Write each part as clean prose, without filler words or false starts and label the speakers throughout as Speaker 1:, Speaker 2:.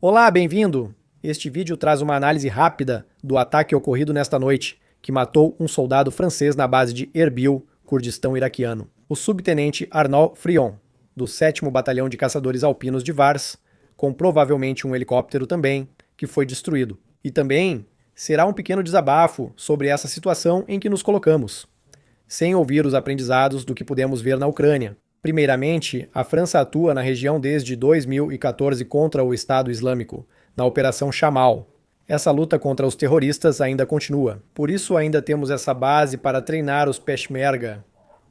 Speaker 1: Olá, bem-vindo! Este vídeo traz uma análise rápida do ataque ocorrido nesta noite, que matou um soldado francês na base de Erbil, Kurdistão iraquiano. O subtenente Arnaud Frion, do 7º Batalhão de Caçadores Alpinos de Vars, com provavelmente um helicóptero também, que foi destruído. E também será um pequeno desabafo sobre essa situação em que nos colocamos, sem ouvir os aprendizados do que pudemos ver na Ucrânia. Primeiramente, a França atua na região desde 2014 contra o Estado Islâmico, na Operação Shamal. Essa luta contra os terroristas ainda continua. Por isso ainda temos essa base para treinar os Peshmerga,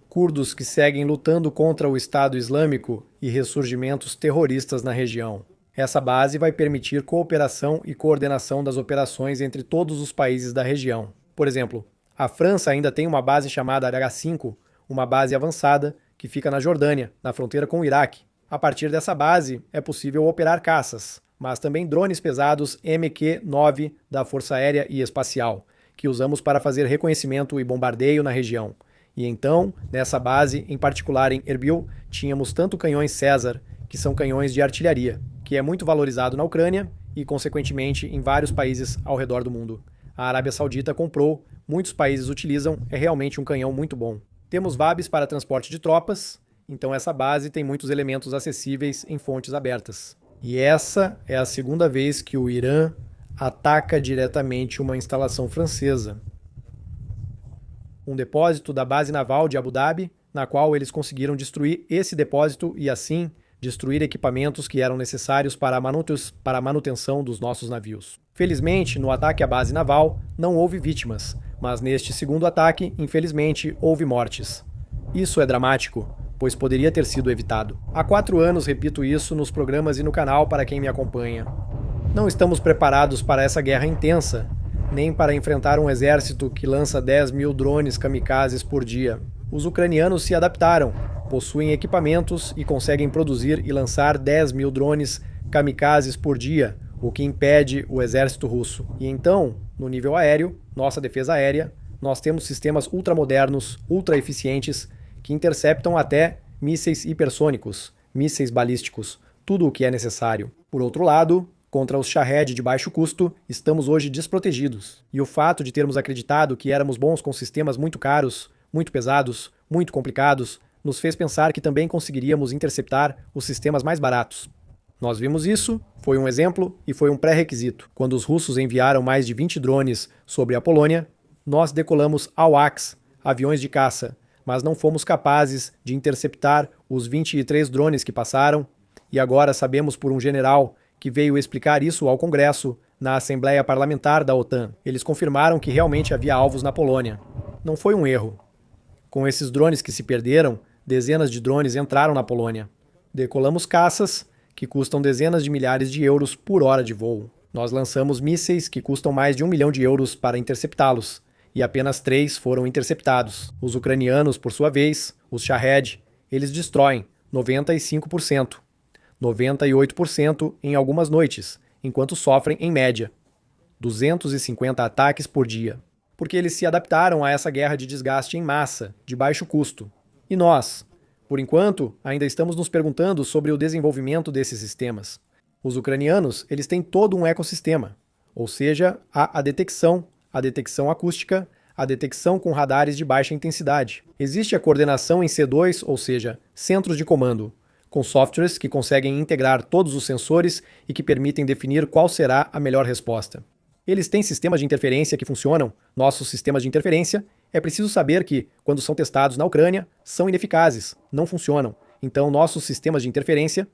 Speaker 1: curdos que seguem lutando contra o Estado Islâmico e ressurgimentos terroristas na região. Essa base vai permitir cooperação e coordenação das operações entre todos os países da região. Por exemplo, a França ainda tem uma base chamada H5, uma base avançada, que fica na Jordânia, na fronteira com o Iraque. A partir dessa base, é possível operar caças, mas também drones pesados MQ-9 da Força Aérea e Espacial, que usamos para fazer reconhecimento e bombardeio na região. E então, nessa base, em particular em Erbil, tínhamos tanto canhões César, que são canhões de artilharia, que é muito valorizado na Ucrânia e, consequentemente, em vários países ao redor do mundo. A Arábia Saudita comprou, muitos países utilizam, é realmente um canhão muito bom. Temos VABs para transporte de tropas, então essa base tem muitos elementos acessíveis em fontes abertas. E essa é a segunda vez que o Irã ataca diretamente uma instalação francesa. Um depósito da base naval de Abu Dhabi, na qual eles conseguiram destruir esse depósito e, assim, destruir equipamentos que eram necessários para a manutenção dos nossos navios. Felizmente, no ataque à base naval, não houve vítimas, mas neste segundo ataque, infelizmente, houve mortes. Isso é dramático, pois poderia ter sido evitado. Há 4 anos repito isso nos programas e no canal para quem me acompanha. Não estamos preparados para essa guerra intensa, nem para enfrentar um exército que lança 10.000 drones kamikazes por dia. Os ucranianos se adaptaram, possuem equipamentos e conseguem produzir e lançar 10.000 drones kamikazes por dia, o que impede o exército russo. E então, no nível aéreo, nossa defesa aérea, nós temos sistemas ultramodernos, ultra-eficientes, que interceptam até mísseis hipersônicos, mísseis balísticos, tudo o que é necessário. Por outro lado, contra os Shahed de baixo custo, estamos hoje desprotegidos. E o fato de termos acreditado que éramos bons com sistemas muito caros, muito pesados, muito complicados, nos fez pensar que também conseguiríamos interceptar os sistemas mais baratos. Nós vimos isso, foi um exemplo e foi um pré-requisito. Quando os russos enviaram mais de 20 drones sobre a Polônia, nós decolamos AWACS, aviões de caça, mas não fomos capazes de interceptar os 23 drones que passaram, e agora sabemos por um general que veio explicar isso ao Congresso, na Assembleia Parlamentar da OTAN. Eles confirmaram que realmente havia alvos na Polônia. Não foi um erro. Com esses drones que se perderam, dezenas de drones entraram na Polônia. Decolamos caças, que custam dezenas de milhares de euros por hora de voo. Nós lançamos mísseis que custam mais de 1 milhão de euros para interceptá-los, e apenas 3 foram interceptados. Os ucranianos, por sua vez, os Shahed, eles destroem 95%, 98% em algumas noites, enquanto sofrem, em média, 250 ataques por dia. Porque eles se adaptaram a essa guerra de desgaste em massa, de baixo custo. E nós, por enquanto, ainda estamos nos perguntando sobre o desenvolvimento desses sistemas. Os ucranianos, eles têm todo um ecossistema, ou seja, há a detecção acústica, a detecção com radares de baixa intensidade. Existe a coordenação em C2, ou seja, centros de comando, com softwares que conseguem integrar todos os sensores e que permitem definir qual será a melhor resposta. Eles têm sistemas de interferência que funcionam, nossos sistemas de interferência. É preciso saber que, quando são testados na Ucrânia, são ineficazes, não funcionam. Então, nossos sistemas de interferência,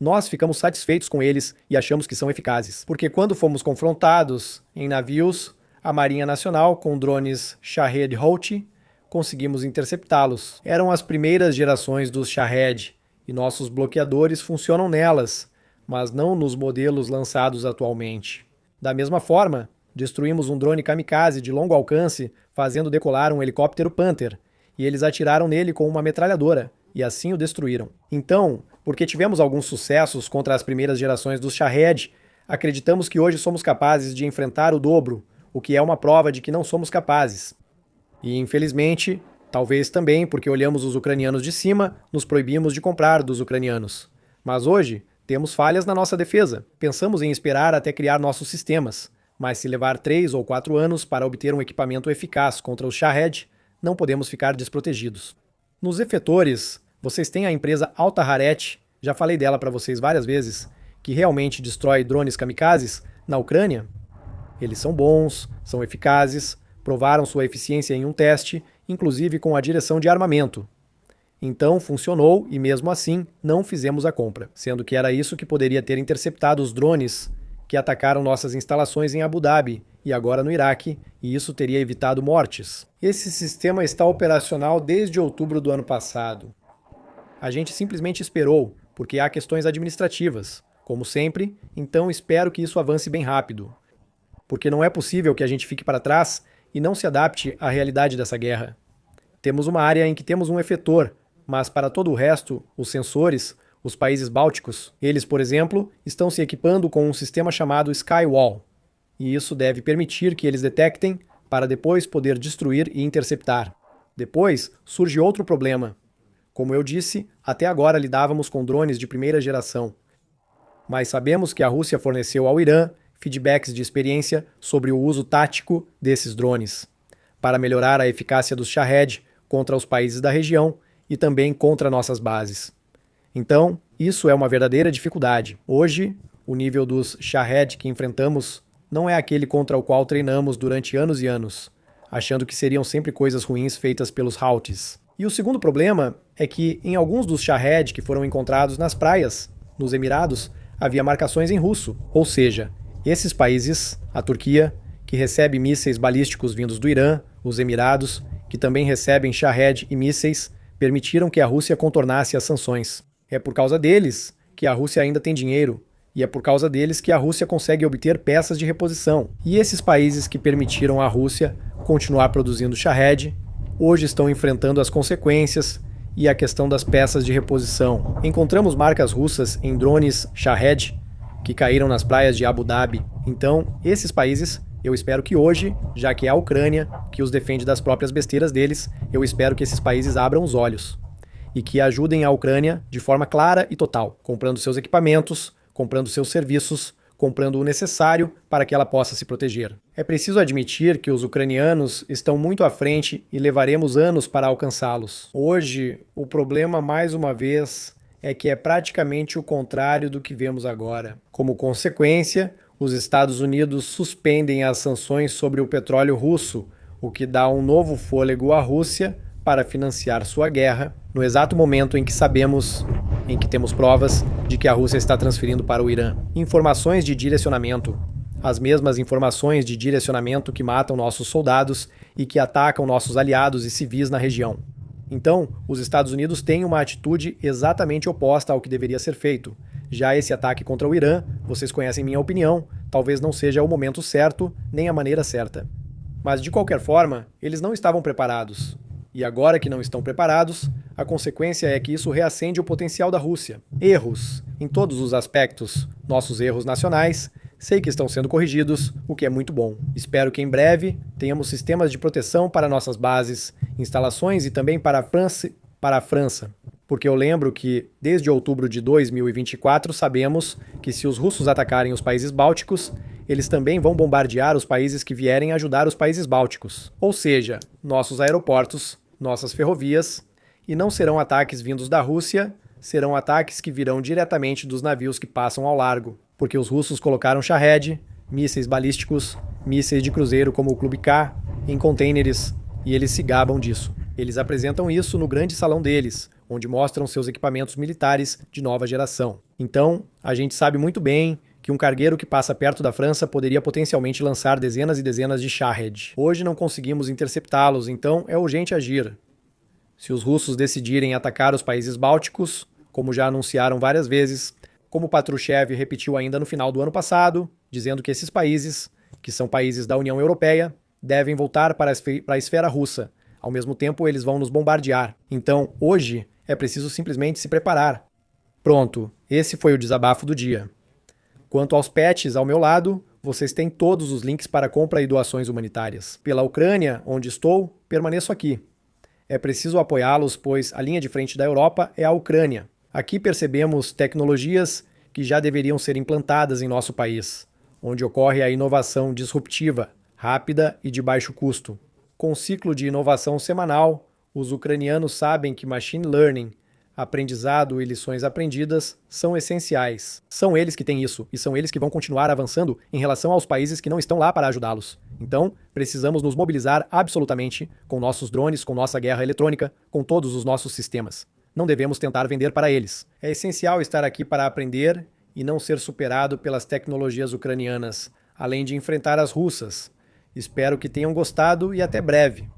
Speaker 1: nós ficamos satisfeitos com eles e achamos que são eficazes. Porque quando fomos confrontados em navios, a Marinha Nacional, com drones Shahed-Houthi, conseguimos interceptá-los. Eram as primeiras gerações dos Shahed, e nossos bloqueadores funcionam nelas, mas não nos modelos lançados atualmente. Da mesma forma, destruímos um drone kamikaze de longo alcance fazendo decolar um helicóptero Panther, e eles atiraram nele com uma metralhadora, e assim o destruíram. Então, porque tivemos alguns sucessos contra as primeiras gerações dos Shahed, acreditamos que hoje somos capazes de enfrentar o dobro, o que é uma prova de que não somos capazes. E, infelizmente, talvez também porque olhamos os ucranianos de cima, nos proibimos de comprar dos ucranianos. Mas hoje, Temos falhas na nossa defesa. Pensamos em esperar até criar nossos sistemas, mas se levar 3 ou 4 anos para obter um equipamento eficaz contra os Shahed, não podemos ficar desprotegidos. Nos efetores, vocês têm a empresa Alta Haret, já falei dela para vocês várias vezes, que realmente destrói drones kamikazes na Ucrânia. Eles são bons, são eficazes, provaram sua eficiência em um teste, inclusive com a direção de armamento. Então funcionou e mesmo assim não fizemos a compra, sendo que era isso que poderia ter interceptado os drones que atacaram nossas instalações em Abu Dhabi e agora no Iraque, e isso teria evitado mortes. Esse sistema está operacional desde outubro do ano passado. A gente simplesmente esperou, porque há questões administrativas, como sempre, então espero que isso avance bem rápido. Porque não é possível que a gente fique para trás e não se adapte à realidade dessa guerra. Temos uma área em que temos um efetor, mas para todo o resto, os sensores, os países bálticos, eles, por exemplo, estão se equipando com um sistema chamado Skywall. E isso deve permitir que eles detectem para depois poder destruir e interceptar. Depois surge outro problema. Como eu disse, até agora lidávamos com drones de primeira geração. Mas sabemos que a Rússia forneceu ao Irã feedbacks de experiência sobre o uso tático desses drones, para melhorar a eficácia dos Shahed contra os países da região e também contra nossas bases. Então, isso é uma verdadeira dificuldade. Hoje, o nível dos Shahed que enfrentamos não é aquele contra o qual treinamos durante anos e anos, achando que seriam sempre coisas ruins feitas pelos Houthis. E o segundo problema é que em alguns dos Shahed que foram encontrados nas praias, nos Emirados, havia marcações em russo, ou seja, esses países, a Turquia, que recebe mísseis balísticos vindos do Irã, os Emirados, que também recebem Shahed e mísseis, permitiram que a Rússia contornasse as sanções. É por causa deles que a Rússia ainda tem dinheiro, e é por causa deles que a Rússia consegue obter peças de reposição. E esses países que permitiram à Rússia continuar produzindo Shahed, hoje estão enfrentando as consequências e a questão das peças de reposição. Encontramos marcas russas em drones Shahed que caíram nas praias de Abu Dhabi. Então, esses países, eu espero que hoje, já que é a Ucrânia, que os defende das próprias besteiras deles, eu espero que esses países abram os olhos e que ajudem a Ucrânia de forma clara e total, comprando seus equipamentos, comprando seus serviços, comprando o necessário para que ela possa se proteger. É preciso admitir que os ucranianos estão muito à frente e levaremos anos para alcançá-los. Hoje, o problema, mais uma vez, é que é praticamente o contrário do que vemos agora. Como consequência, os Estados Unidos suspendem as sanções sobre o petróleo russo, o que dá um novo fôlego à Rússia para financiar sua guerra, no exato momento em que temos provas de que a Rússia está transferindo para o Irã informações de direcionamento, as mesmas informações de direcionamento que matam nossos soldados e que atacam nossos aliados e civis na região. Então, os Estados Unidos têm uma atitude exatamente oposta ao que deveria ser feito. Já esse ataque contra o Irã, vocês conhecem minha opinião, talvez não seja o momento certo, nem a maneira certa. Mas, de qualquer forma, eles não estavam preparados. E agora que não estão preparados, a consequência é que isso reacende o potencial da Rússia. Erros, em todos os aspectos, nossos erros nacionais, sei que estão sendo corrigidos, o que é muito bom. Espero que em breve tenhamos sistemas de proteção para nossas bases, instalações e também para a França. Porque eu lembro que, desde outubro de 2024, sabemos que se os russos atacarem os países bálticos, eles também vão bombardear os países que vierem ajudar os países bálticos. Ou seja, nossos aeroportos, nossas ferrovias, e não serão ataques vindos da Rússia, serão ataques que virão diretamente dos navios que passam ao largo. Porque os russos colocaram Shahed, mísseis balísticos, mísseis de cruzeiro como o Clube K, em contêineres, e eles se gabam disso. Eles apresentam isso no grande salão deles, onde mostram seus equipamentos militares de nova geração. Então, a gente sabe muito bem que um cargueiro que passa perto da França poderia potencialmente lançar dezenas e dezenas de Shahed. Hoje não conseguimos interceptá-los, então é urgente agir. Se os russos decidirem atacar os países bálticos, como já anunciaram várias vezes, como Patrushev repetiu ainda no final do ano passado, dizendo que esses países, que são países da União Europeia, devem voltar para a esfera russa. Ao mesmo tempo, eles vão nos bombardear. Então, hoje, é preciso simplesmente se preparar. Pronto, esse foi o desabafo do dia. Quanto aos patches ao meu lado, vocês têm todos os links para compra e doações humanitárias. Pela Ucrânia, onde estou, permaneço aqui. É preciso apoiá-los, pois a linha de frente da Europa é a Ucrânia. Aqui percebemos tecnologias que já deveriam ser implantadas em nosso país, onde ocorre a inovação disruptiva, rápida e de baixo custo. Com um ciclo de inovação semanal, os ucranianos sabem que machine learning, aprendizado e lições aprendidas são essenciais. São eles que têm isso, e são eles que vão continuar avançando em relação aos países que não estão lá para ajudá-los. Então, precisamos nos mobilizar absolutamente com nossos drones, com nossa guerra eletrônica, com todos os nossos sistemas. Não devemos tentar vender para eles. É essencial estar aqui para aprender e não ser superado pelas tecnologias ucranianas, além de enfrentar as russas. Espero que tenham gostado e até breve.